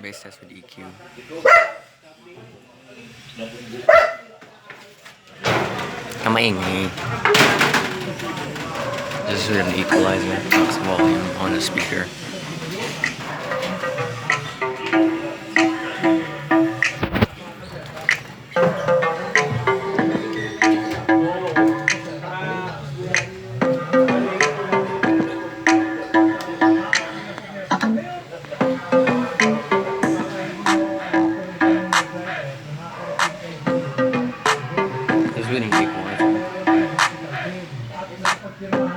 Bass test with EQ. Ang maingay. This is with an equalizer. Talks volume on the speaker. It's with an equalizer.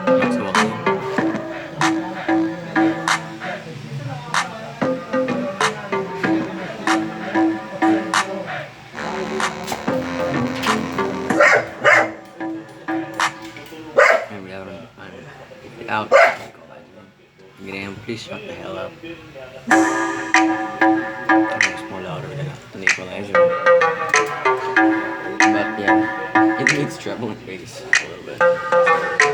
Talks volume. And we have an out equalizer. Ganyan, please shut the hell up. It's more louder than an equalizer. But yeah, it needs treble and bass a little bit.